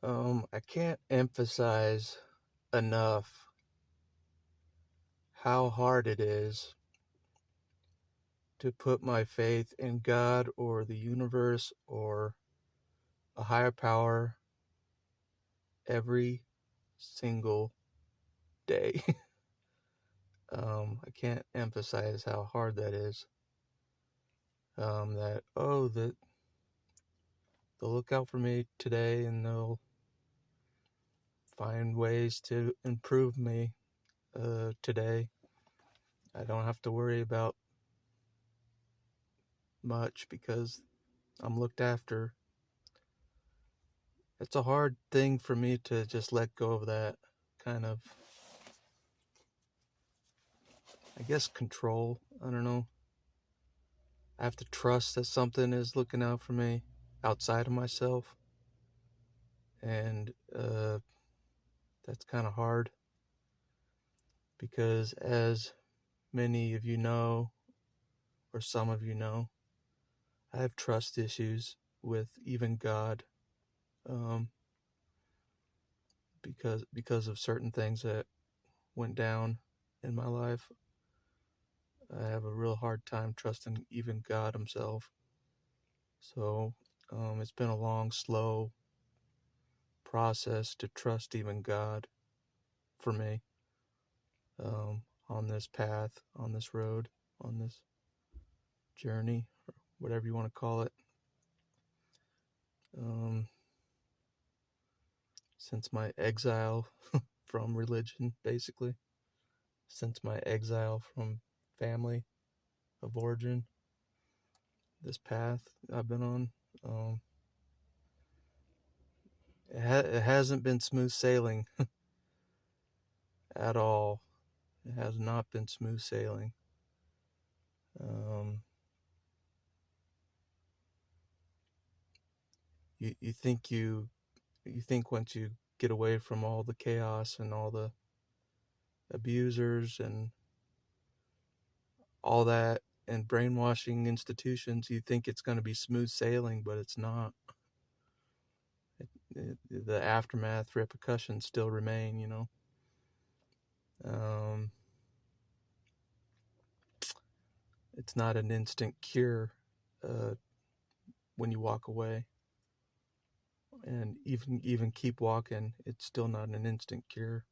I can't emphasize enough how hard it is to put my faith in God or the universe or a higher power every single day. I can't emphasize how hard that is. That they'll look out for me today and they'll find ways to improve me today. I don't have to worry about much because I'm looked after. It's a hard thing for me to just let go of that kind of, I guess, control. I don't know. I have to trust that something is looking out for me outside of myself. And that's kind of hard because, as many of you know, or some of you know, I have trust issues with even God, um, because of certain things that went down in my life. I have a real hard time trusting even God himself. So it's been a long, slow process to trust even God for me, on this path, on this road, on this journey, or whatever you want to call it. Um, since my exile from religion, basically, since my exile from family of origin, this path I've been on, it hasn't been smooth sailing at all. It has not been smooth sailing. Um, you think you think once you get away from all the chaos and all the abusers and all that and brainwashing institutions, you think it's going to be smooth sailing, but it's not. The aftermath repercussions still remain, you know. Um, it's not an instant cure uh, when you walk away, and even keep walking, it's still not an instant cure,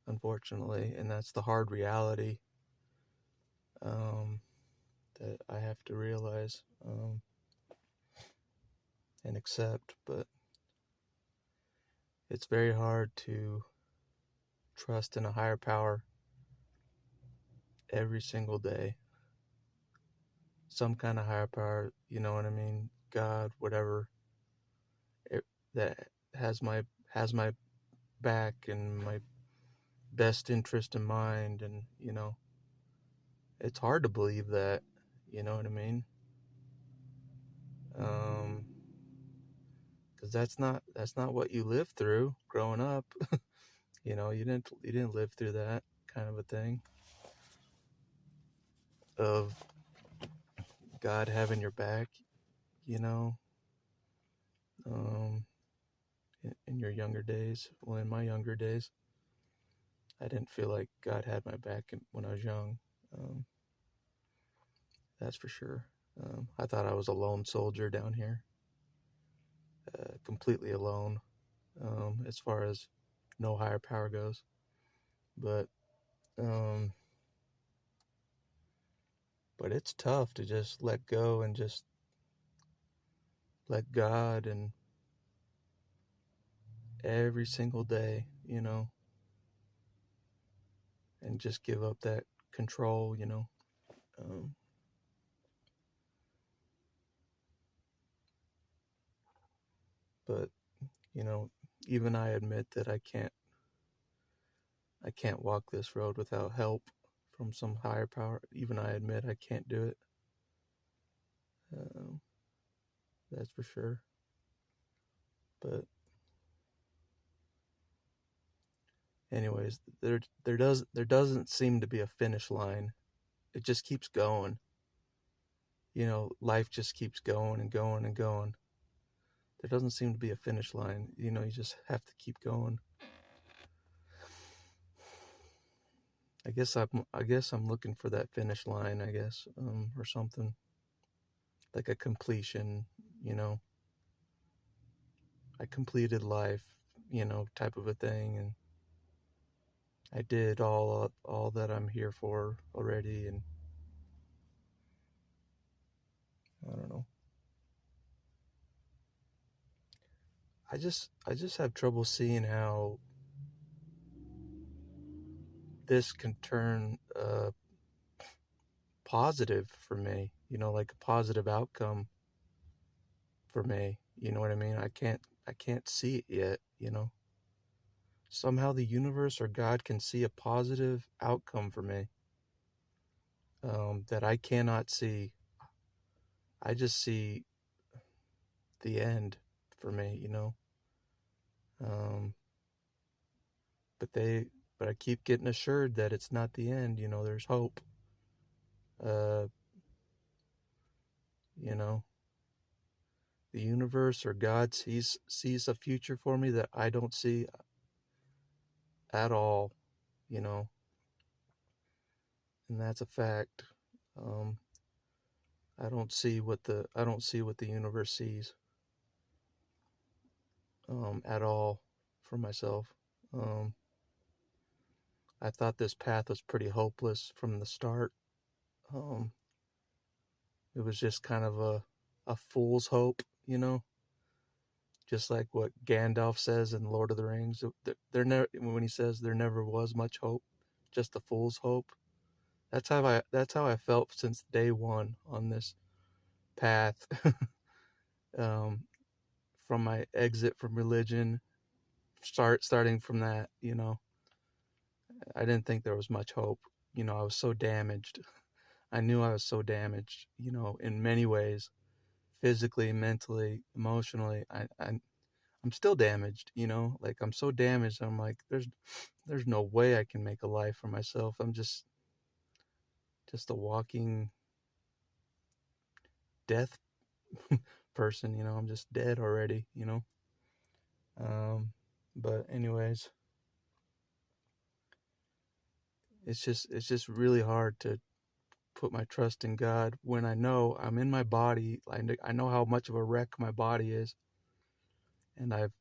unfortunately, and that's the hard reality, um, that I have to realize, and accept. But it's very hard to trust in a higher power every single day. Some kind of higher power, you know what I mean? God, whatever, it, that has my back and my best interest in mind, and it's hard to believe that, you know what I mean? Um, because that's not what you lived through growing up. You didn't live through that kind of a thing of God having your back, you know, um, in your younger days. Well, in my younger days, I didn't feel like God had my back when I was young. Um, that's for sure. I thought I was a lone soldier down here, completely alone, as far as no higher power goes. But um, but it's tough to just let go and just let God and every single day, and just give up that control. Um, but even I admit that I can't walk this road without help from some higher power. Even I admit I can't do it. Um, that's for sure. But anyways, there doesn't seem to be a finish line. It just keeps going. Life just keeps going and going and going. there doesn't seem to be a finish line. You just have to keep going. I guess I'm looking for that finish line, I guess, or something like a completion. You know, I completed life, type of a thing, and I did all that I'm here for already, and I don't know. I just have trouble seeing how this can turn positive for me, like a positive outcome for me. You know what I mean? I can't see it yet. Somehow the universe or God can see a positive outcome for me that I cannot see. I just see the end for me. Um, but I keep getting assured that it's not the end. There's hope. Uh, you know, the universe or God sees a future for me that I don't see at all. You know, and that's a fact. Um, I don't see what the universe sees at all for myself. Um, I thought this path was pretty hopeless from the start. Um, it was just kind of a fool's hope. Just like what Gandalf says in Lord of the Rings. There never, when he says there never was much hope, just a fool's hope. That's how I felt since day one on this path. um, from my exit from religion, starting from that. I didn't think there was much hope. I was so damaged. I knew I was so damaged, in many ways, physically, mentally, emotionally. I'm still damaged, like I'm so damaged. I'm like, there's no way I can make a life for myself. I'm just a walking death person. I'm just dead already. Um, but anyways, it's just really hard to put my trust in God when I know I'm in my body. I know how much of a wreck my body is, and I've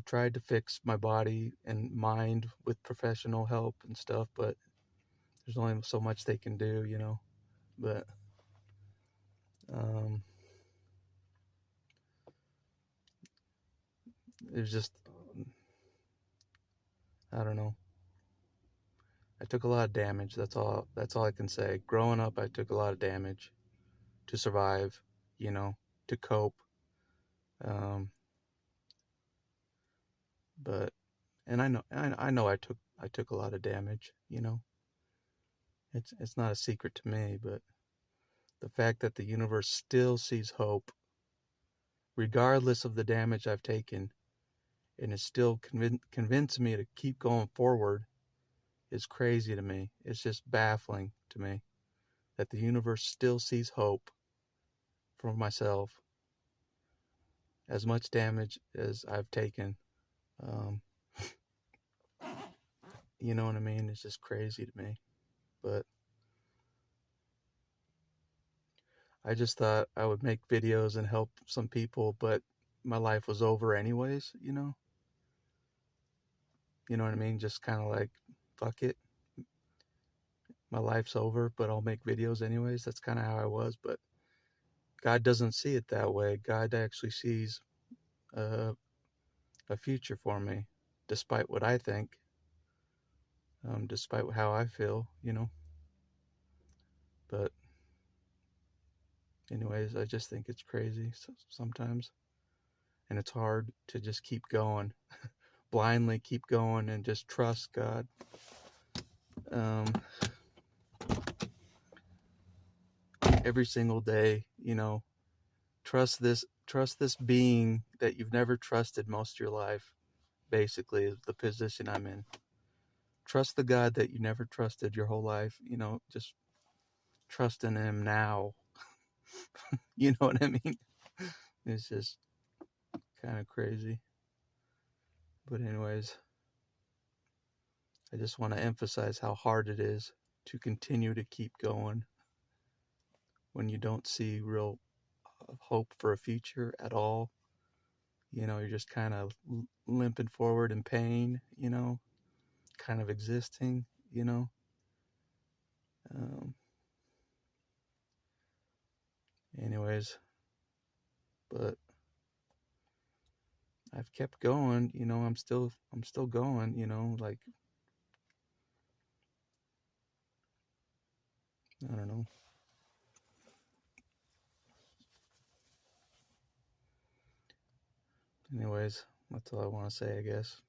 tried to fix my body and mind with professional help and stuff, but there's only so much they can do. But um, it's just, I don't know. I took a lot of damage. That's all I can say. Growing up, I took a lot of damage to survive, to cope. Um, but and I know I took a lot of damage. It's not a secret to me, but the fact that the universe still sees hope, regardless of the damage I've taken, and is still convincing me to keep going forward, is crazy to me. It's just baffling to me that the universe still sees hope for myself, as much damage as I've taken. Um, you know what I mean? It's just crazy to me. But I just thought I would make videos and help some people, but my life was over anyways. You know what I mean? Just kind of like, fuck it. My life's over, but I'll make videos anyways. That's kind of how I was. But God doesn't see it that way. God actually sees uh, a future for me, despite what I think, despite how I feel. But anyways, I just think it's crazy sometimes. And it's hard to just keep going, blindly keep going and just trust God. Um, every single day, trust this being that you've never trusted most of your life, basically, is the position I'm in. Trust the God that you never trusted your whole life, just trust in him now. You know what I mean? It's just, kind of crazy. But anyways, I just want to emphasize how hard it is to continue to keep going when you don't see real hope for a future at all. You're just kind of limping forward in pain, kind of existing, Um, anyways, but I've kept going, I'm still going, like, I don't know. Anyways, that's all I want to say, I guess.